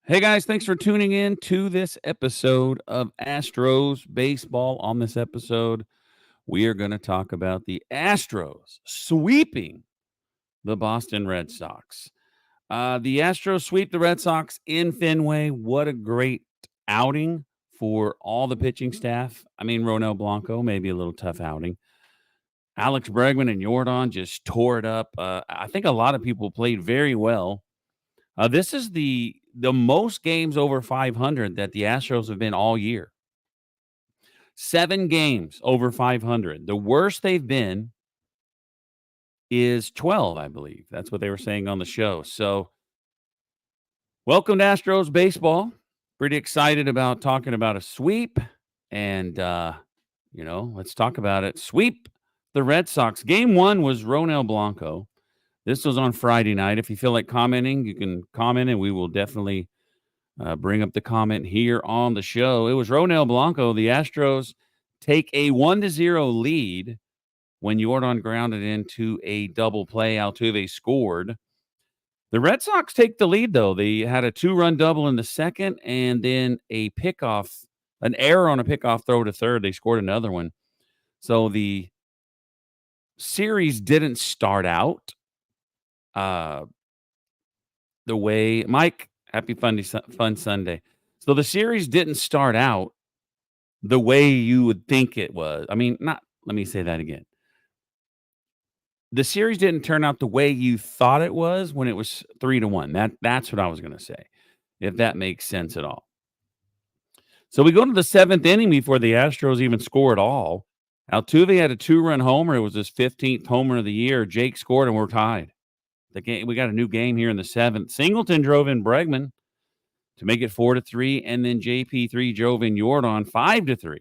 Hey guys, thanks for tuning in to this episode of Astros Baseball. On this episode, we are going to talk about the Astros sweeping the Boston Red Sox. The Astros sweep the Red Sox in Fenway. What a great outing for all the pitching staff. I mean, Ronel Blanco, maybe a little tough outing. Alex Bregman and Jordan just tore it up. I think a lot of people played very well. This is the most games over 500 that the Astros have been all year. 7 games over 500. The worst they've been is 12, I believe. That's what they were saying on the show. So, welcome to Astros baseball. Pretty excited about talking about a sweep, and let's talk about it. Sweep the Red Sox. Game 1 was Ronel Blanco. This was on Friday night. If you feel like commenting, you can comment, and we will definitely bring up the comment here on the show. It was Ronel Blanco. The Astros take a 1-0 lead when Jordan grounded into a double play. Altuve scored. The Red Sox take the lead, though. They had a 2-run double in the second and then a pickoff, an error on a pickoff throw to third. They scored another one. So the series didn't start out the way Mike, happy fun Sunday. So the series didn't start out the way you would think it was. I mean, let me say that again. The series didn't turn out the way you thought it was when it was 3-1. That's what I was going to say, if that makes sense at all. So we go to the 7th inning before the Astros even score at all. Altuve had a 2-run homer. It was his 15th homer of the year. Jake scored, and we're tied. We got a new game here in the 7th. Singleton drove in Bregman to make it 4-3, and then JP3 drove in Jordan 5-3.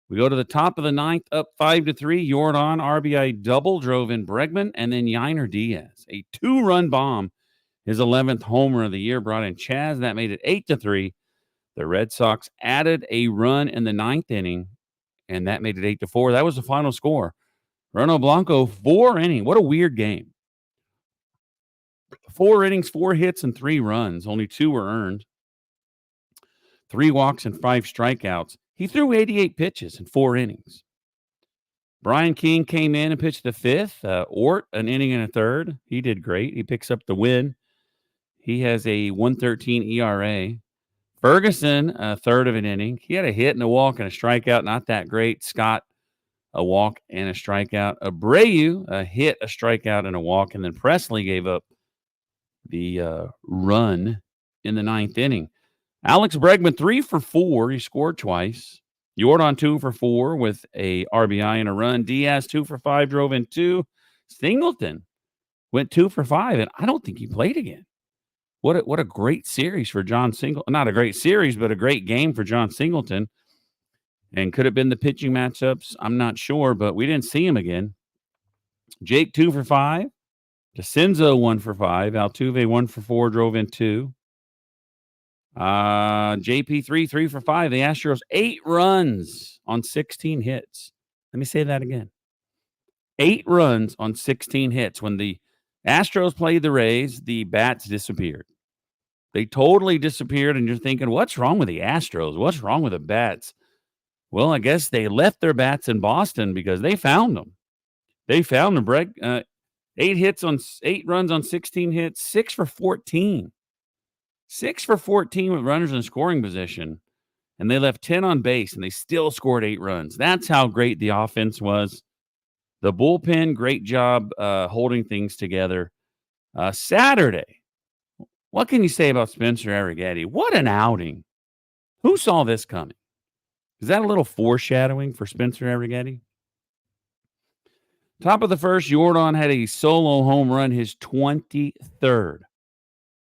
We go to the top of the 9th, up 5-3. Jordan RBI double drove in Bregman, and then Yainer Diaz, a 2-run bomb, his 11th homer of the year, brought in Chaz. That made it 8-3. The Red Sox added a run in the 9th inning, and that made it 8-4. That was the final score. Ronel Blanco, 4 innings. What a weird game. 4 innings, 4 hits, and 3 runs. Only 2 were earned. 3 walks and 5 strikeouts. He threw 88 pitches in 4 innings. Brian King came in and pitched the 5th. Ort, an inning and a third. He did great. He picks up the win. He has a 1.13 ERA. Ferguson, a third of an inning. He had a hit and a walk and a strikeout. Not that great. Scott, a walk and a strikeout. Abreu, a hit, a strikeout, and a walk. And then Presley gave up the run in the 9th inning. Alex Bregman, 3 for 4. He scored twice. Jordan, 2 for 4 with a RBI and a run. Diaz, 2 for 5, drove in 2. Singleton went 2 for 5, and I don't think he played again. What a great series for John Singleton. Not a great series, but a great game for John Singleton. And could have been the pitching matchups. I'm not sure, but we didn't see him again. Jake, 2 for 5. DeCenzo, 1 for 5. Altuve, 1 for 4, drove in 2. JP3, 3 for 5. The Astros, 8 runs on 16 hits. Let me say that again. 8 runs on 16 hits. When the Astros played the Rays, the bats disappeared. They totally disappeared, and you're thinking, what's wrong with the Astros? What's wrong with the bats? Well, I guess they left their bats in Boston because they found them. They found them. 8 runs on 16 hits, 6 for 14. 6 for 14 with runners in scoring position, and they left 10 on base, and they still scored 8 runs. That's how great the offense was. The bullpen, great job holding things together. Saturday, what can you say about Spencer Arrighetti? What an outing. Who saw this coming? Is that a little foreshadowing for Spencer Arrighetti? Top of the first, Jordan had a solo home run, his 23rd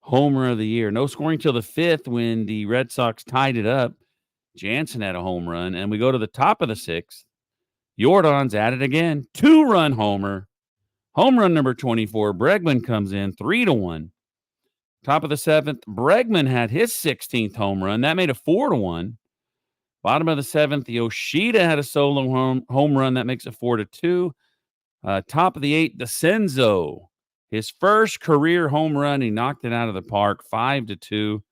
homer of the year. No scoring till the 5th when the Red Sox tied it up. Jansen had a home run, and we go to the top of the 6th. Jordan's at it again. 2-run homer. Home run number 24. Bregman comes in 3-1. Top of the 7th, Bregman had his 16th home run. That made it 4-1. Bottom of the 7th, Yoshida had a solo home run. That makes it 4-2. Top of the 8th, DeCenzo. His first career home run. He knocked it out of the park, 5-2.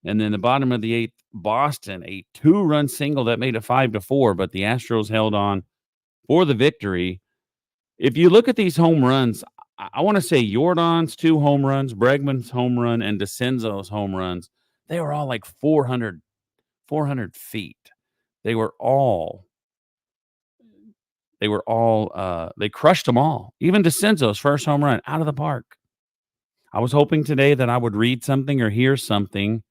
And then the bottom of the eighth, Boston, a 2-run single that made it 5-4, but the Astros held on for the victory. If you look at these home runs, I want to say Jordan's 2 home runs, Bregman's home run, and DeCenzo's home runs. They were all like 400 feet. They crushed them all. Even DeCenzo's first home run out of the park. I was hoping today that I would read something or hear something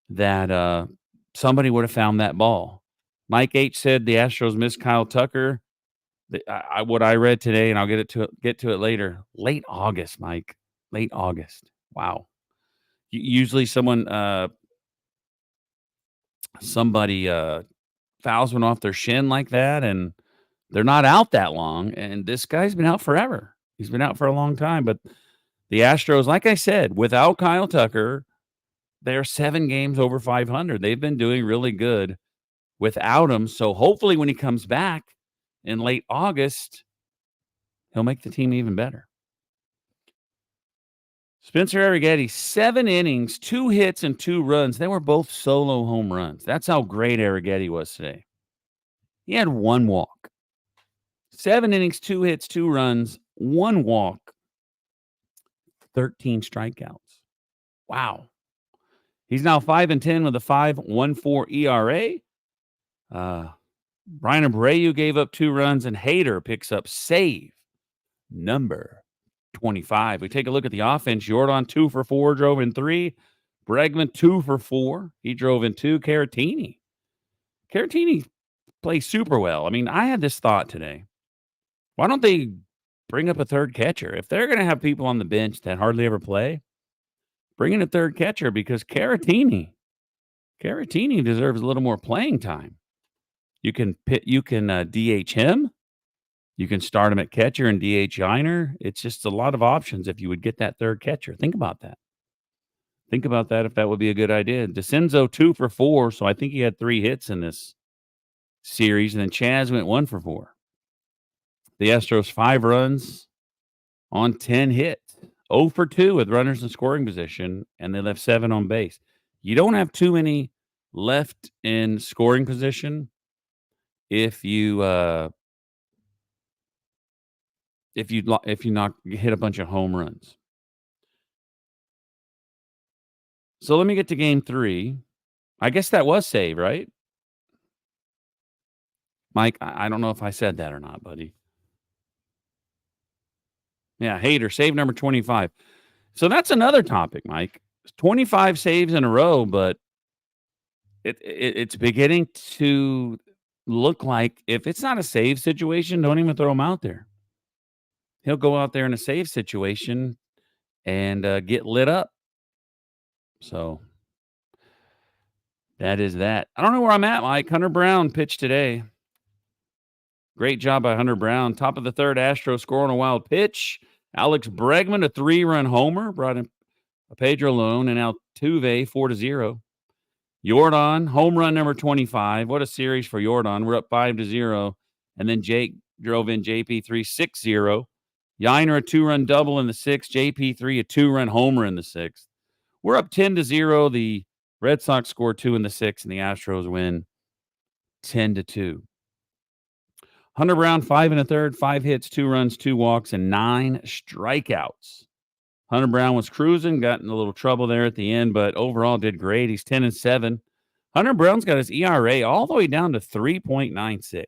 that somebody would have found that ball. Mike H said the Astros missed Kyle Tucker. What I read today, and I'll get to it later. Late August, Mike. Late August. Wow. Usually somebody fouls one off their shin like that, and they're not out that long. And this guy's been out forever. He's been out for a long time. But the Astros, like I said, without Kyle Tucker, they're 7 games over 500. They've been doing really good without him. So hopefully when he comes back in late August, he'll make the team even better. Spencer Arrighetti, 7 innings, 2 hits, and 2 runs. They were both solo home runs. That's how great Arrighetti was today. He had 1 walk. 7 innings, 2 hits, 2 runs, 1 walk, 13 strikeouts. Wow. He's now 5-10 with a 5.14 ERA. Brian Abreu gave up 2 runs, and Hader picks up save number 25. We take a look at the offense. Jordan 2 for 4, drove in 3. Bregman 2 for 4. He drove in 2. Caratini plays super well. I mean, I had this thought today. Why don't they bring up a third catcher? If they're going to have people on the bench that hardly ever play, bring in a third catcher, because Caratini deserves a little more playing time. You can DH him. You can start him at catcher and DH Yiner. It's just a lot of options if you would get that third catcher. Think about that. Think about that if that would be a good idea. DeCenzo 2 for 4, so I think he had 3 hits in this series, and then Chaz went 1 for 4. The Astros 5 runs on 10 hits, 0 for 2 with runners in scoring position, and they left 7 on base. You don't have too many left in scoring position if you hit a bunch of home runs. So let me get to game 3. I guess that was save, right? Mike, I don't know if I said that or not, buddy. Yeah, Hader, save number 25. So that's another topic, Mike. 25 saves in a row, but it's beginning to look like if it's not a save situation, don't even throw him out there. He'll go out there in a save situation and get lit up. So that is that. I don't know where I'm at, Mike. Hunter Brown pitched today. Great job by Hunter Brown. Top of the third, Astros scoring a wild pitch. Alex Bregman, a 3-run homer, brought in Pedro Leon and Altuve 4-0. Jordan, home run number 25. What a series for Jordan. We're up 5-0. And then Jake drove in JP3 6-0. Yiner, a 2-run double in the 6th. JP3, a 2-run homer in the 6th. We're up 10-0. The Red Sox score 2 in the 6th, and the Astros win 10-2. Hunter Brown, 5 1/3, 5 hits, 2 runs, 2 walks, and 9 strikeouts. Hunter Brown was cruising, got in a little trouble there at the end, but overall did great. He's 10-7. Hunter Brown's got his ERA all the way down to 3.96.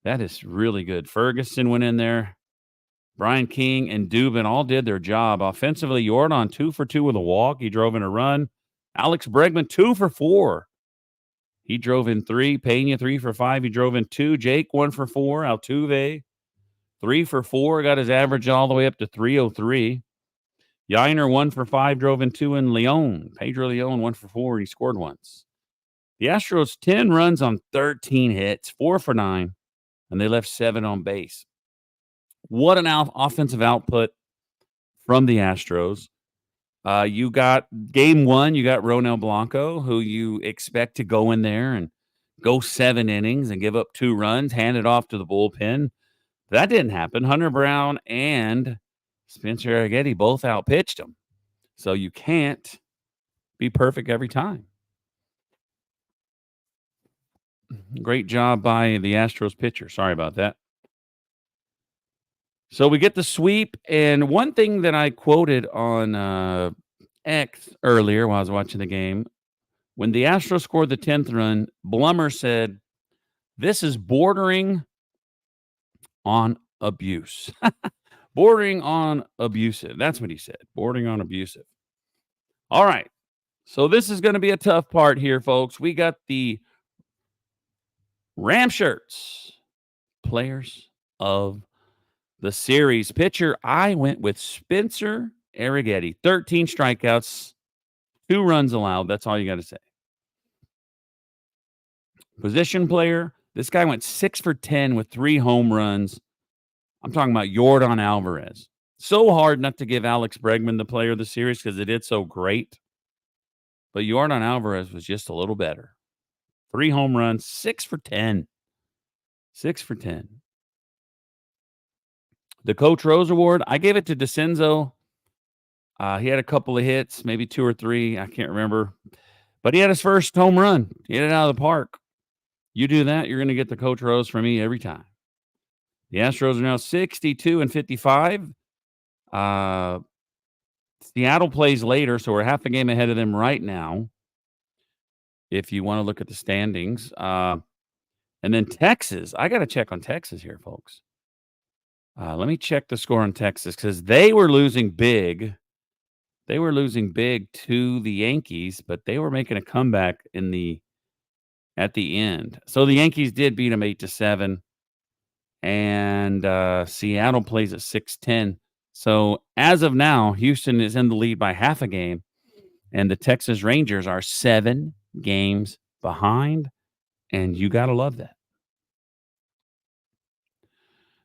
That is really good. Ferguson went in there. Brian King and Dubin all did their job. Offensively, Jordan 2 for 2 with a walk. He drove in a run. Alex Bregman 2 for 4. He drove in 3. Pena 3 for 5. He drove in 2. Jake 1 for 4. Altuve 3 for 4. Got his average all the way up to 303. Yiner 1 for 5. Drove in 2. And Pedro Leon 1 for 4. He scored once. The Astros 10 runs on 13 hits, 4 for 9, and they left 7 on base. What an offensive output from the Astros. You got game 1, you got Ronel Blanco, who you expect to go in there and go 7 innings and give up 2 runs, hand it off to the bullpen. That didn't happen. Hunter Brown and Spencer Arrighetti both outpitched him. So you can't be perfect every time. Great job by the Astros pitcher. Sorry about that. So we get the sweep, and one thing that I quoted on X earlier while I was watching the game, when the Astros scored the 10th run, Blummer said, "This is bordering on abuse." Bordering on abusive. That's what he said. Bordering on abusive. All right. So this is going to be a tough part here, folks. We got the Ram shirts, players of the series. Pitcher, I went with Spencer Arrighetti. 13 strikeouts, 2 runs allowed. That's all you got to say. Position player, this guy went 6 for 10 with 3 home runs. I'm talking about Yordan Alvarez. So hard not to give Alex Bregman the player of the series because it did so great. But Yordan Alvarez was just a little better. 3 home runs, 6 for 10. 6 for 10. The Coach Rose Award, I gave it to DeCenzo. He had a couple of hits, maybe 2 or 3. I can't remember. But he had his first home run. He hit it out of the park. You do that, you're going to get the Coach Rose from me every time. The Astros are now 62-55. Seattle plays later, so we're half a game ahead of them right now, if you want to look at the standings. And then Texas. I got to check on Texas here, folks. Let me check the score on Texas because they were losing big. They were losing big to the Yankees, but they were making a comeback at the end. So the Yankees did beat them 8-7, and Seattle plays at 6-10. So as of now, Houston is in the lead by half a game, and the Texas Rangers are 7 games behind, and you got to love that.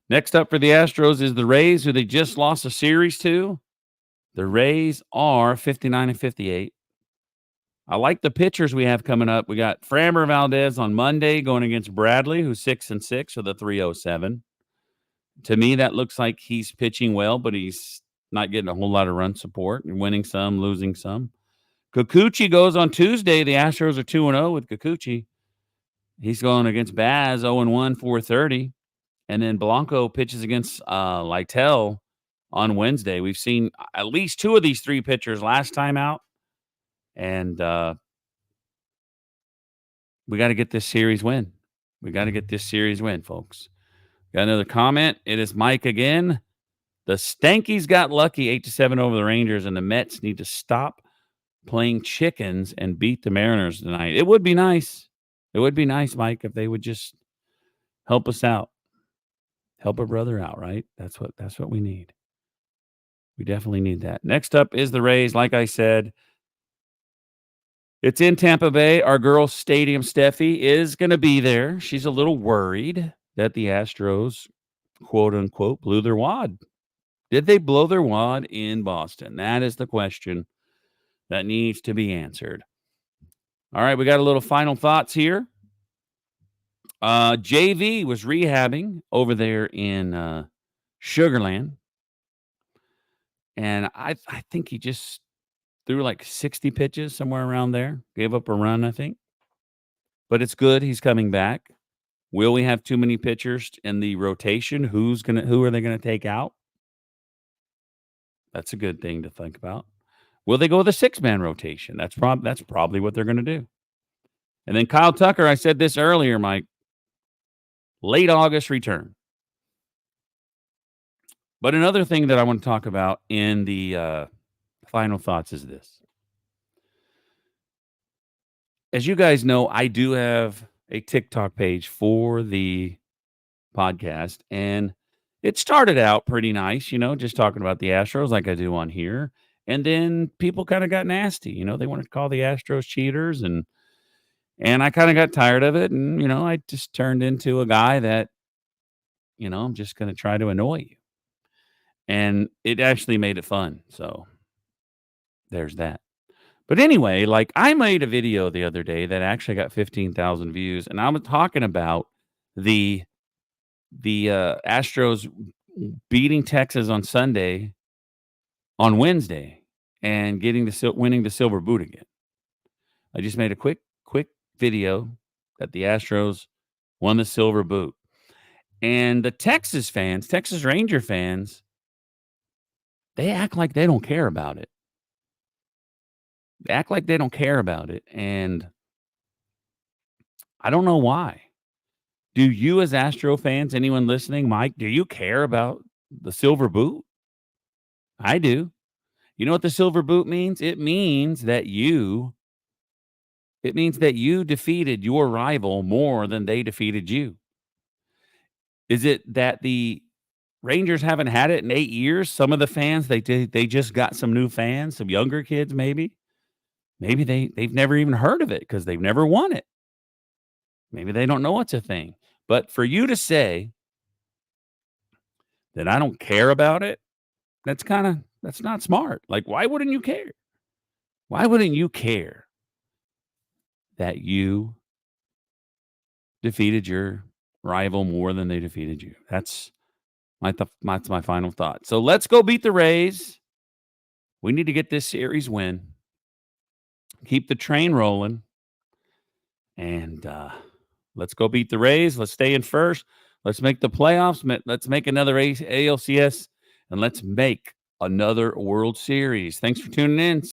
Next up for the Astros is the Rays, who they just lost a series to. The Rays are 59-58. I like the pitchers we have coming up. We got Framber Valdez on Monday going against Bradley, who's 6-6 with a 3.07. To me, that looks like he's pitching well, but he's not getting a whole lot of run support and winning some, losing some. Kikuchi goes on Tuesday. The Astros are 2-0 with Kikuchi. He's going against Baz, 0-1, 430. And then Blanco pitches against Lytle on Wednesday. We've seen at least 2 of these 3 pitchers last time out. And we got to get this series win. We got to get this series win, folks. Got another comment. It is Mike again. The Stankies got lucky 8-7 over the Rangers, and the Mets need to stop playing chickens and beat the Mariners tonight. It would be nice. It would be nice, Mike, if they would just help us out. Help a brother out, right? That's what we need. We definitely need that. Next up is the Rays. Like I said, it's in Tampa Bay. Our girl Stadium Steffi is going to be there. She's a little worried that the Astros, quote unquote, blew their wad. Did they blow their wad in Boston? That is the question that needs to be answered. All right, we got a little final thoughts here. JV was rehabbing over there in Sugarland. And I think he just threw like 60 pitches, somewhere around there. Gave up a run, I think. But it's good. He's coming back. Will we have too many pitchers in the rotation? Who are they gonna take out? That's a good thing to think about. Will they go with a 6-man rotation? That's probably what they're gonna do. And then Kyle Tucker, I said this earlier, Mike. Late August return. But another thing that I want to talk about in the final thoughts is this. As you guys know, I do have a TikTok page for the podcast, and it started out pretty nice, just talking about the Astros like I do on here. And then people kind of got nasty, they wanted to call the Astros cheaters, and I kind of got tired of it. And, I just turned into a guy that, I'm just going to try to annoy you. And it actually made it fun. So there's that. But anyway, like I made a video the other day that actually got 15,000 views, and I was talking about the Astros beating Texas on Wednesday, and winning the Silver Boot again. I just made a quick video that the Astros won the Silver Boot. And the Texas fans, Texas Ranger fans, they act like they don't care about it. They act like they don't care about it. And I don't know why. Do you, as Astro fans, anyone listening, Mike, do you care about the Silver Boot? I do. You know what the Silver Boot means? It means that you defeated your rival more than they defeated you. Is it that the Rangers haven't had it in 8 years? Some of the fans, they just got some new fans, some younger kids maybe. Maybe they've never even heard of it because they've never won it. Maybe they don't know it's a thing. But for you to say that I don't care about it, that's not smart. Like, why wouldn't you care? Why wouldn't you care that you defeated your rival more than they defeated you? That's my final thought. So let's go beat the Rays. We need to get this series win. Keep the train rolling. And let's go beat the Rays. Let's stay in first. Let's make the playoffs. Let's make another ALCS. And let's make another World Series. Thanks for tuning in.